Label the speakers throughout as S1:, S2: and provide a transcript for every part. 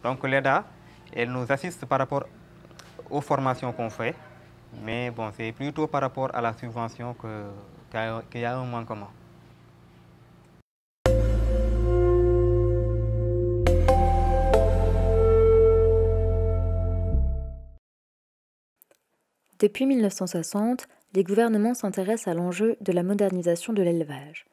S1: Donc l'EDA, elle nous assiste par rapport aux formations qu'on fait, mais bon, c'est plutôt par rapport à la subvention qu'il y a un manquement.
S2: Depuis 1960, les gouvernements s'intéressent à l'enjeu de la modernisation de l'élevage.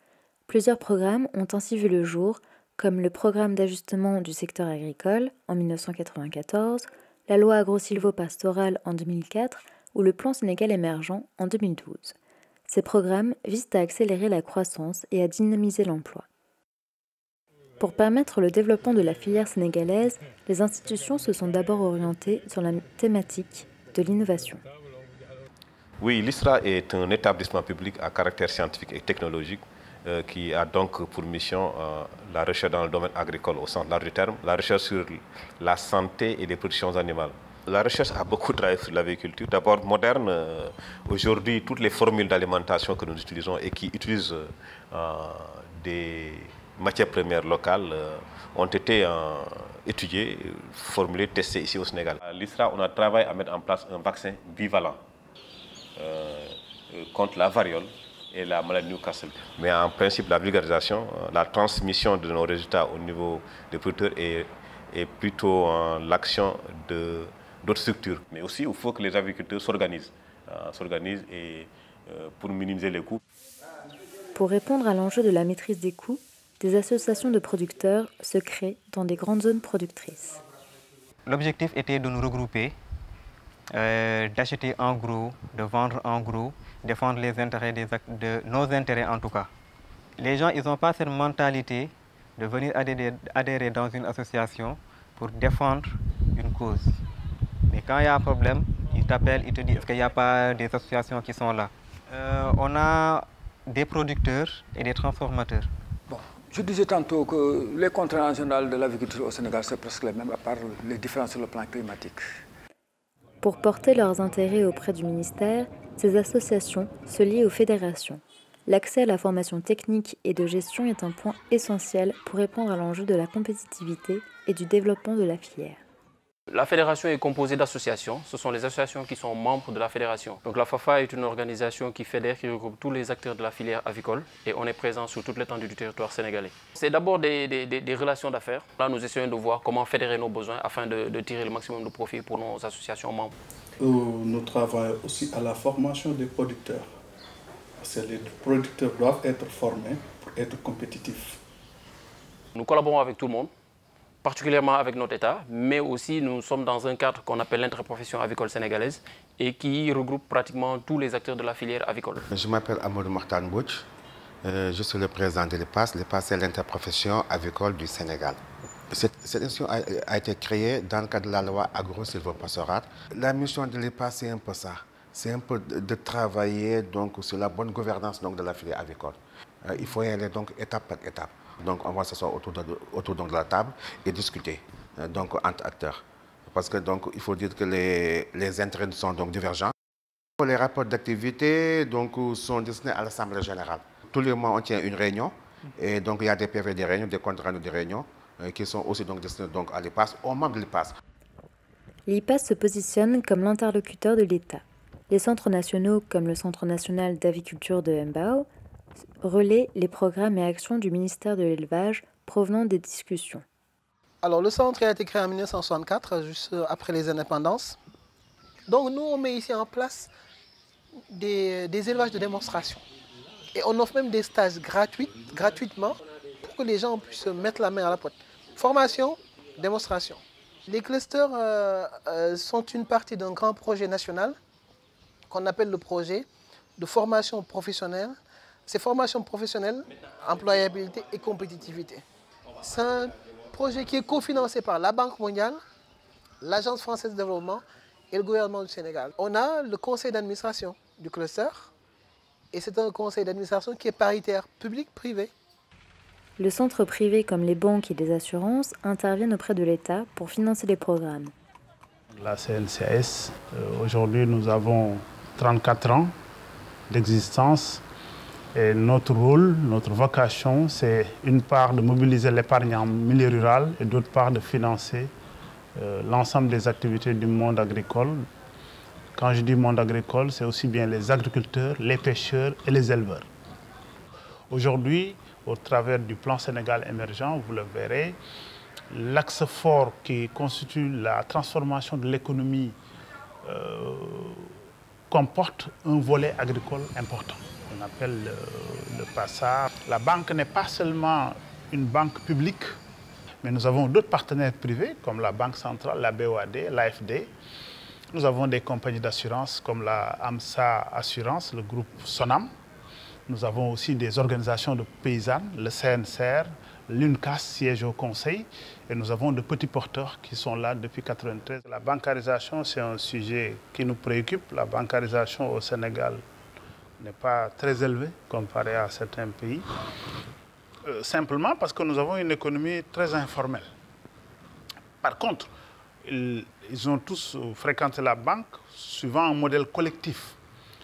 S2: Plusieurs programmes ont ainsi vu le jour, comme le programme d'ajustement du secteur agricole en 1994, la loi agro-silvo-pastorale en 2004 ou le plan Sénégal émergent en 2012. Ces programmes visent à accélérer la croissance et à dynamiser l'emploi. Pour permettre le développement de la filière sénégalaise, les institutions se sont d'abord orientées sur la thématique de l'innovation.
S3: Oui, l'ISRA est un établissement public à caractère scientifique et technologique qui a donc pour mission la recherche dans le domaine agricole au sens large du terme, la recherche sur la santé et les productions animales. La recherche a beaucoup travaillé sur l'agriculture. D'abord moderne, aujourd'hui toutes les formules d'alimentation que nous utilisons et qui utilisent des matières premières locales ont été étudiées, formulées, testées ici au Sénégal. À l'ISRA, on a travaillé à mettre en place un vaccin bivalent contre la variole et la maladie de Newcastle. Mais en principe, la vulgarisation, la transmission de nos résultats au niveau des producteurs est plutôt l'action d'autres structures. Mais aussi, il faut que les agriculteurs s'organisent pour minimiser les coûts.
S2: Pour répondre à l'enjeu de la maîtrise des coûts, des associations de producteurs se créent dans des grandes zones productrices.
S1: L'objectif était de nous regrouper, d'acheter en gros, de vendre en gros, défendre les intérêts de nos intérêts en tout cas. Les gens, ils n'ont pas cette mentalité de venir adhérer dans une association pour défendre une cause. Mais quand il y a un problème, ils t'appellent, ils te disent est-ce qu'il n'y a pas des associations qui sont là. On a des producteurs et des transformateurs.
S4: Bon, je disais tantôt que les contraintes générales de l'agriculture au Sénégal, c'est presque les mêmes, à part les différences sur le plan climatique.
S2: Pour porter leurs intérêts auprès du ministère, ces associations se lient aux fédérations. L'accès à la formation technique et de gestion est un point essentiel pour répondre à l'enjeu de la compétitivité et du développement de la filière.
S5: La fédération est composée d'associations. Ce sont les associations qui sont membres de la fédération. Donc la FAFA est une organisation qui fédère, qui regroupe tous les acteurs de la filière avicole et on est présent sur toute l'étendue du territoire sénégalais. C'est d'abord des relations d'affaires. Là, nous essayons de voir comment fédérer nos besoins afin de tirer le maximum de profit pour nos associations membres.
S6: Nous travaillons aussi à la formation des producteurs. Parce que les producteurs doivent être formés pour être compétitifs.
S5: Nous collaborons avec tout le monde, particulièrement avec notre État, mais aussi nous sommes dans un cadre qu'on appelle l'interprofession avicole sénégalaise et qui regroupe pratiquement tous les acteurs de la filière avicole.
S7: Je m'appelle Amadou Martan Bouch, je suis le président de l'EPAS. L'EPAS, c'est l'interprofession avicole du Sénégal. Cette institution a été créée dans le cadre de la loi agro-silvo-pastorale. La mission de l'EPAS, c'est un peu ça. C'est un peu de travailler donc, sur la bonne gouvernance donc, de la filière avicole. Il faut y aller donc, étape par étape. Donc on va s'asseoir autour de la table et discuter donc, entre acteurs. Parce que donc, il faut dire que les intérêts sont donc divergents. Les rapports d'activité sont destinés à l'Assemblée générale. Tous les mois, on tient une réunion. Et donc il y a des PV des réunions, des comptes rendus des réunions qui sont aussi donc, destinés donc, à l'IPAS, aux membres de l'IPAS.
S2: L'IPAS se positionne comme l'interlocuteur de l'État. Les centres nationaux, comme le Centre national d'aviculture de Mbao, relaient les programmes et actions du ministère de l'Élevage provenant des discussions.
S8: Alors, le centre a été créé en 1964, juste après les indépendances. Donc, nous, on met ici en place des élevages de démonstration. Et on offre même des stages gratuitement pour que les gens puissent mettre la main à la pote. Formation, démonstration. Les clusters sont une partie d'un grand projet national qu'on appelle le projet de formation professionnelle. C'est formation professionnelle, employabilité et compétitivité. C'est un projet qui est cofinancé par la Banque mondiale, l'Agence française de développement et le gouvernement du Sénégal. On a le conseil d'administration du cluster et c'est un conseil d'administration qui est paritaire, public-privé.
S2: Le centre privé comme les banques et les assurances interviennent auprès de l'État pour financer les programmes.
S9: La CNCS, aujourd'hui nous avons 34 ans d'existence et notre rôle, notre vocation, c'est une part de mobiliser l'épargne en milieu rural et d'autre part de financer l'ensemble des activités du monde agricole. Quand je dis monde agricole, c'est aussi bien les agriculteurs, les pêcheurs et les éleveurs. Aujourd'hui, au travers du plan Sénégal émergent, vous le verrez, l'axe fort qui constitue la transformation de l'économie comporte un volet agricole important. On appelle le PASA. La banque n'est pas seulement une banque publique, mais nous avons d'autres partenaires privés comme la Banque centrale, la BOAD, l'AFD. Nous avons des compagnies d'assurance comme la AMSA Assurance, le groupe Sonam. Nous avons aussi des organisations de paysannes, le CNCR, l'UNCAS siège au conseil. Et nous avons de petits porteurs qui sont là depuis 1993. La bancarisation, c'est un sujet qui nous préoccupe. La bancarisation au Sénégal n'est pas très élevée comparée à certains pays. Simplement parce que nous avons une économie très informelle. Par contre, ils ont tous fréquenté la banque suivant un modèle collectif.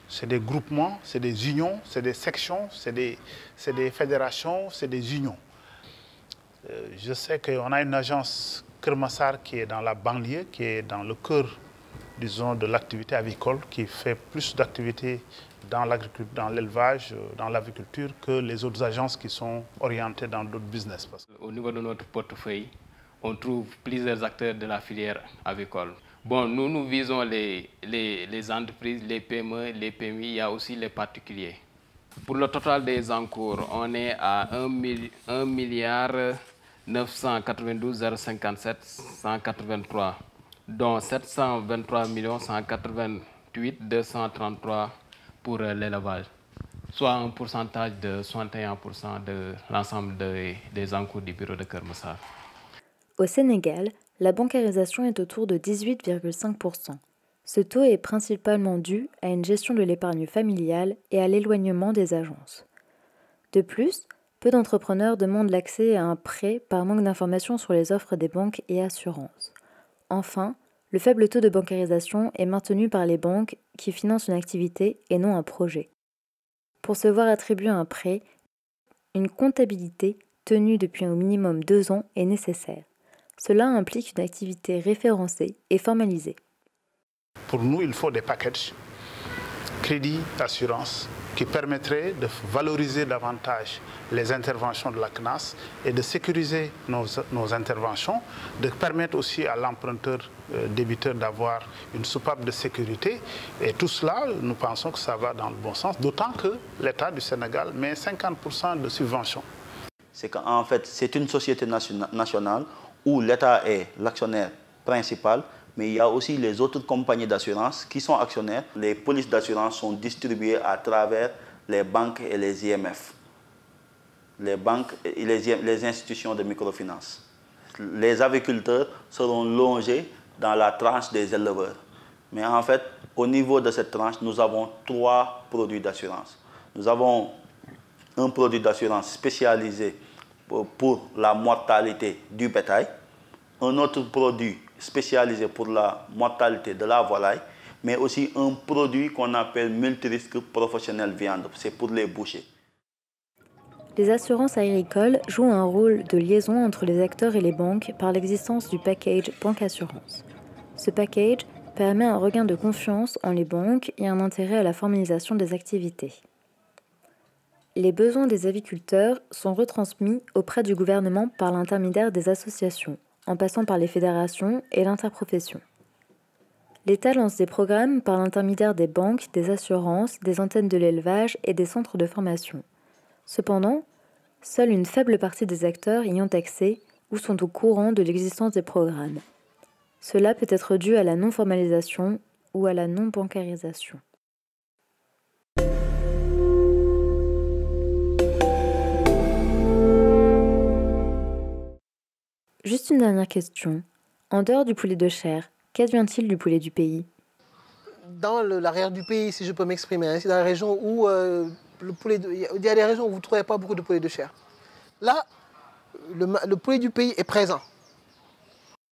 S9: C'est des groupements, c'est des unions, c'est des sections, c'est des fédérations, c'est des unions. Je sais qu'on a une agence Kermassar qui est dans la banlieue, qui est dans le cœur, disons, de l'activité avicole, qui fait plus d'activités dans l'élevage, dans l'aviculture, que les autres agences qui sont orientées dans d'autres business.
S10: Au niveau de notre portefeuille, on trouve plusieurs acteurs de la filière avicole. Bon, nous visons les entreprises, les PME, les PMI, il y a aussi les particuliers. Pour le total des encours, on est à 1 milliard 992 057 183, dont 723 188 233 pour l'élevage, soit un pourcentage de 61% de l'ensemble des encours du bureau de Kermassar.
S2: Au Sénégal, la bancarisation est autour de 18,5%. Ce taux est principalement dû à une gestion de l'épargne familiale et à l'éloignement des agences. De plus, peu d'entrepreneurs demandent l'accès à un prêt par manque d'informations sur les offres des banques et assurances. Enfin, le faible taux de bancarisation est maintenu par les banques qui financent une activité et non un projet. Pour se voir attribuer un prêt, une comptabilité tenue depuis au minimum 2 ans est nécessaire. Cela implique une activité référencée et formalisée.
S9: Pour nous, il faut des packages, crédit, assurance, qui permettraient de valoriser davantage les interventions de la CNAS et de sécuriser nos interventions, de permettre aussi à l'emprunteur débiteur d'avoir une soupape de sécurité. Et tout cela, nous pensons que ça va dans le bon sens, d'autant que l'État du Sénégal met 50% de subventions.
S11: C'est qu'en fait, c'est une société nationale où l'État est l'actionnaire principal, mais il y a aussi les autres compagnies d'assurance qui sont actionnaires. Les polices d'assurance sont distribuées à travers les banques et les IMF, les banques et les institutions de microfinance. Les agriculteurs seront logés dans la tranche des éleveurs. Mais en fait, au niveau de cette tranche, nous avons 3 produits d'assurance. Nous avons un produit d'assurance spécialisé pour la mortalité du bétail, un autre produit spécialisé pour la mortalité de la volaille, mais aussi un produit qu'on appelle multirisque professionnel viande, c'est pour les bouchers.
S2: Les assurances agricoles jouent un rôle de liaison entre les acteurs et les banques par l'existence du package banque-assurance. Ce package permet un regain de confiance en les banques et un intérêt à la formalisation des activités. Les besoins des aviculteurs sont retransmis auprès du gouvernement par l'intermédiaire des associations, en passant par les fédérations et l'interprofession. L'État lance des programmes par l'intermédiaire des banques, des assurances, des antennes de l'élevage et des centres de formation. Cependant, seule une faible partie des acteurs y ont accès ou sont au courant de l'existence des programmes. Cela peut être dû à la non-formalisation ou à la non-bancarisation. Juste une dernière question. En dehors du poulet de chair, qu'advient-il du poulet du pays?
S8: Dans l'arrière du pays, si je peux m'exprimer, c'est dans la région où il y a des régions où vous ne trouvez pas beaucoup de poulet de chair. Là, le poulet du pays est présent.